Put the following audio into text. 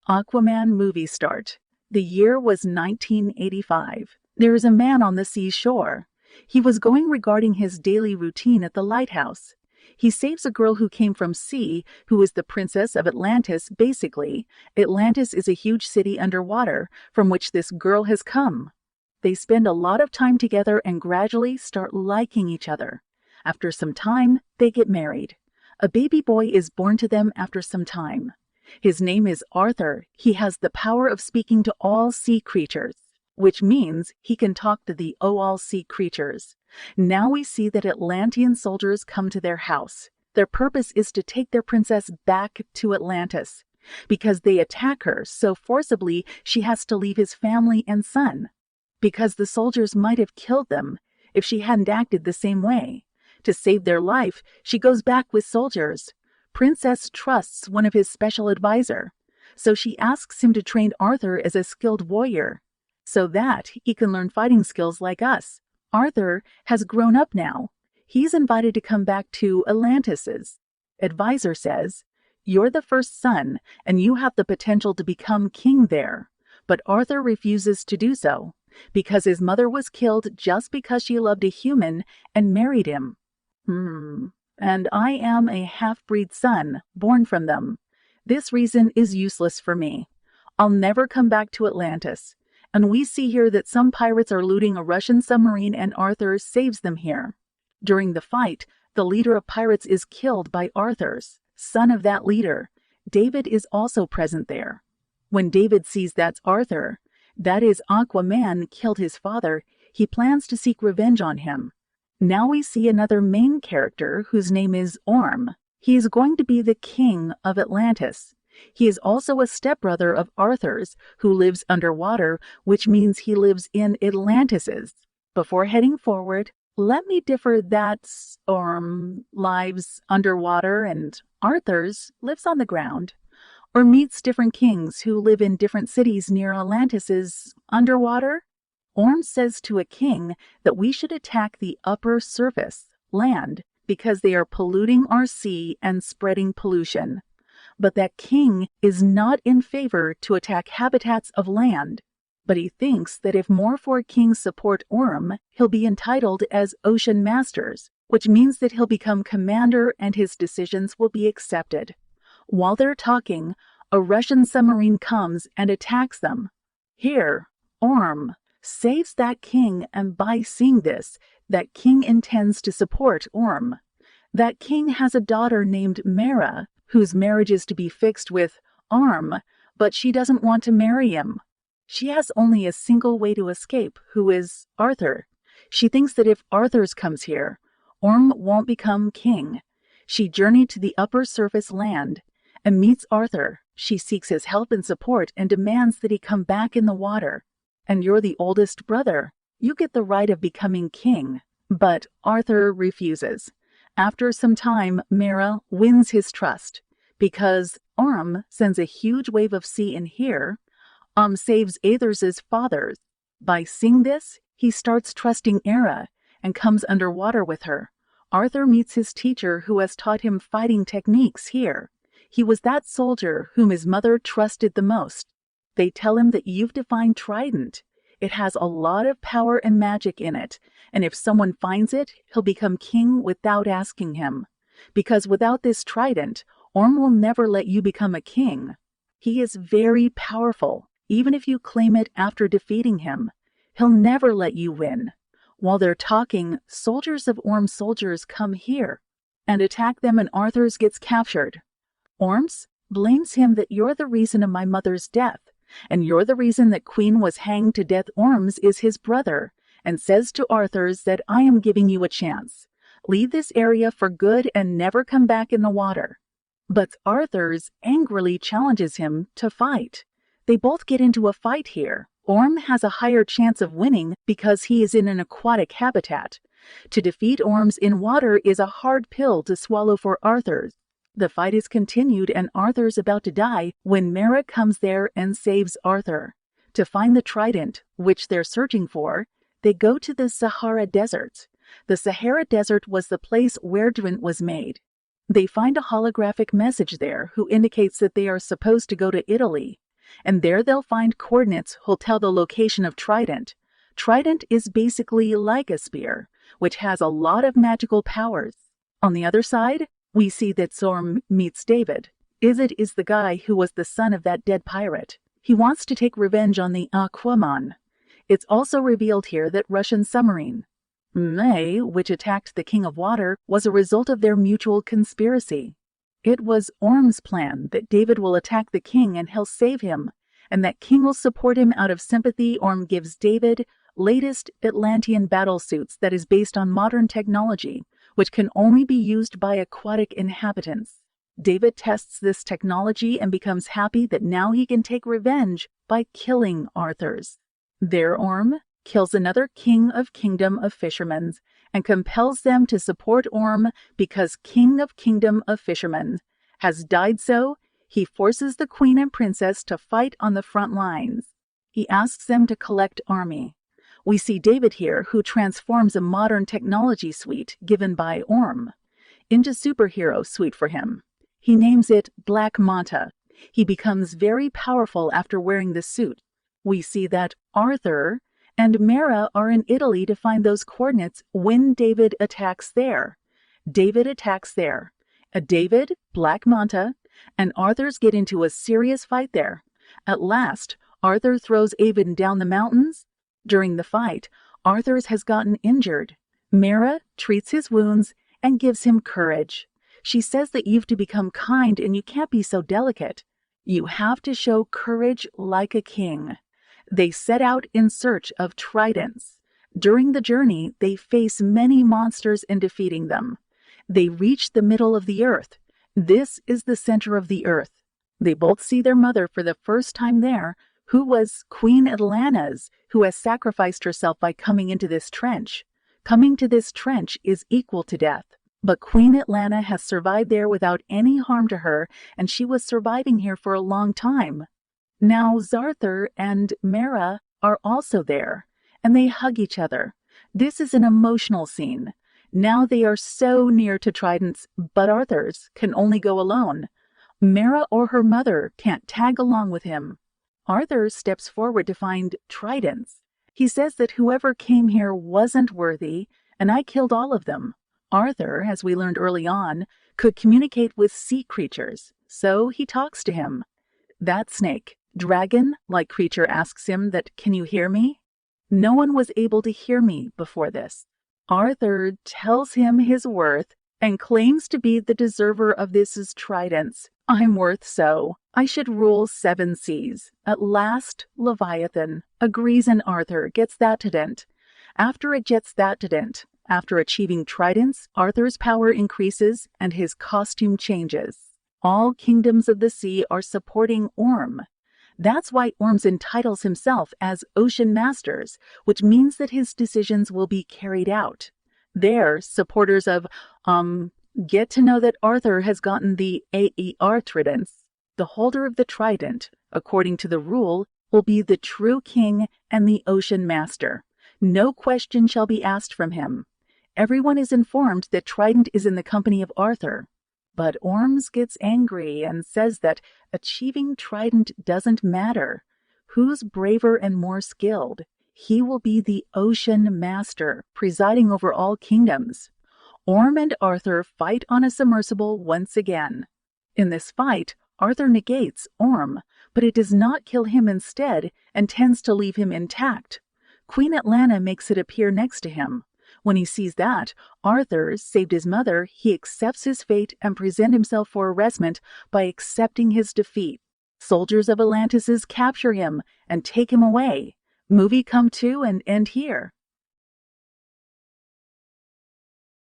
Aquaman movie start. The year was 1985. There is a man on the seashore. He was going regarding his daily routine at the lighthouse. He saves a girl who came from sea, who is the princess of Atlantis. Basically, Atlantis is a huge city underwater from which this girl has come. They spend a lot of time together and gradually start liking each other. After some time, they get married. A baby boy is born to them after some time. His name is Arthur. He has the power of speaking to all sea creatures, which means he can talk to the all sea creatures. Now we see that Atlantean soldiers come to their house. Their purpose is to take their princess back to Atlantis, because they attack her so forcibly she has to leave his family and son, because the soldiers might have killed them if she hadn't acted the same way. To save their life, she goes back with soldiers. Princess trusts one of his special advisor, so she asks him to train Arthur as a skilled warrior, so that he can learn fighting skills like us. Arthur has grown up now. He's invited to come back to Atlantis. Advisor says, "You're the first son, and you have the potential to become king there." But Arthur refuses to do so, because his mother was killed just because she loved a human and married him. And I am a half-breed son, born from them. This reason is useless for me. I'll never come back to Atlantis. And we see here that some pirates are looting a Russian submarine and Arthur saves them here. During the fight, the leader of pirates is killed by Arthur's son of that leader. David is also present there. When David sees that's Arthur, that is Aquaman killed his father, he plans to seek revenge on him. Now we see another main character whose name is Orm. He is going to be the king of Atlantis. He is also a stepbrother of Arthur's, who lives underwater, which means he lives in Atlantis. Before heading forward, let me differ that Orm lives underwater and Arthur's lives on the ground, or meets different kings who live in different cities near Atlantis underwater. Orm says to a king that we should attack the upper surface, land, because they are polluting our sea and spreading pollution. But that king is not in favor to attack habitats of land. But he thinks that if more four kings support Orm, he'll be entitled as ocean masters, which means that he'll become commander and his decisions will be accepted. While they're talking, a Russian submarine comes and attacks them. Here, Orm saves that king, and by seeing this, that king intends to support Orm. That king has a daughter named Mera, whose marriage is to be fixed with Orm, but she doesn't want to marry him. She has only a single way to escape, who is Arthur. She thinks that if Arthur's comes here, Orm won't become king. She journeyed to the upper surface land and meets Arthur. She seeks his help and support and demands that he come back in the water. And you're the oldest brother. You get the right of becoming king. But Arthur refuses. After some time, Mera wins his trust, because Orm sends a huge wave of sea in here. Saves Aether's father. By seeing this, he starts trusting Era and comes underwater with her. Arthur meets his teacher who has taught him fighting techniques here. He was that soldier whom his mother trusted the most. They tell him that you've defined trident. It has a lot of power and magic in it, and if someone finds it, he'll become king without asking him. Because without this trident, Orm will never let you become a king. He is very powerful, even if you claim it after defeating him. He'll never let you win. While they're talking, soldiers of Orm's soldiers come here and attack them, and Arthur's gets captured. Orm's blames him that you're the reason of my mother's death, and you're the reason that Queen was hanged to death. Orm's is his brother, and says to Arthur's that I am giving you a chance. Leave this area for good and never come back in the water. But Arthur's angrily challenges him to fight. They both get into a fight here. Orm has a higher chance of winning because he is in an aquatic habitat. To defeat Orm's in water is a hard pill to swallow for Arthur's. The fight is continued and Arthur's about to die when Mera comes there and saves Arthur. To find the trident, which they're searching for, they go to the Sahara Desert. The Sahara Desert was the place where trident was made. They find a holographic message there who indicates that they are supposed to go to Italy. and there they'll find coordinates who'll tell the location of Trident. Trident is basically like a spear, which has a lot of magical powers. On the other side, we see that Zorm meets David. Izzet is the guy who was the son of that dead pirate. He wants to take revenge on the Aquaman. It's also revealed here that Russian submarine, May, which attacked the King of Water, was a result of their mutual conspiracy. It was Orm's plan that David will attack the king and he'll save him, and that king will support him out of sympathy. Orm gives David latest Atlantean battlesuits that is based on modern technology, which can only be used by aquatic inhabitants. David tests this technology and becomes happy that now he can take revenge by killing Arthurs. There Orm kills another king of Kingdom of Fishermen and compels them to support Orm because King of Kingdom of Fishermen has died, so he forces the queen and princess to fight on the front lines. He asks them to collect army. We see David here, who transforms a modern technology suite given by Orm into superhero suite for him. He names it Black Manta. He becomes very powerful after wearing the suit. We see that Arthur and Mera are in Italy to find those coordinates when David attacks there. David attacks there. David, Black Manta, and Arthur's get into a serious fight there. At last, Arthur throws Avon down the mountains. During the fight, Arthur's has gotten injured. Mera treats his wounds and gives him courage. She says that you've to become kind and you can't be so delicate. You have to show courage like a king. They set out in search of tridents. During the journey, they face many monsters in defeating them. They reach the middle of the earth. This is the center of the earth. They both see their mother for the first time there, who was Queen Atlantis, who has sacrificed herself by coming into this trench. Coming to this trench is equal to death. But Queen Atlanta has survived there without any harm to her, and she was surviving here for a long time. Now Zarthur and Mera are also there, and they hug each other. This is an emotional scene. Now they are so near to tridents, but Arthur's can only go alone. Mera or her mother can't tag along with him. Arthur steps forward to find tridents. He says that whoever came here wasn't worthy, and I killed all of them. Arthur, as we learned early on, could communicate with sea creatures, so he talks to him. That snake, dragon-like creature, asks him that, "Can you hear me?" No one was able to hear me before this. Arthur tells him his worth and claims to be the deserver of this tridents. I'm worth so. I should rule 7 seas. At last, Leviathan agrees and Arthur gets that trident. After it gets that trident, after achieving tridents, Arthur's power increases and his costume changes. All kingdoms of the sea are supporting Orm. That's why Orm entitles himself as Ocean Masters, which means that his decisions will be carried out. Their supporters of, get to know that Arthur has gotten the AER tridents. The holder of the trident, according to the rule, will be the true king and the Ocean Master. No question shall be asked from him. Everyone is informed that Trident is in the company of Arthur. But Orms gets angry and says that achieving Trident doesn't matter. Who's braver and more skilled? He will be the Ocean Master, presiding over all kingdoms. Orm and Arthur fight on a submersible once again. In this fight, Arthur negates Orm, but it does not kill him instead and tends to leave him intact. Queen Atlanta makes it appear next to him. When he sees that Arthur saved his mother, he accepts his fate and presents himself for arrestment by accepting his defeat. Soldiers of Atlantis capture him and take him away. Movie come to and end here.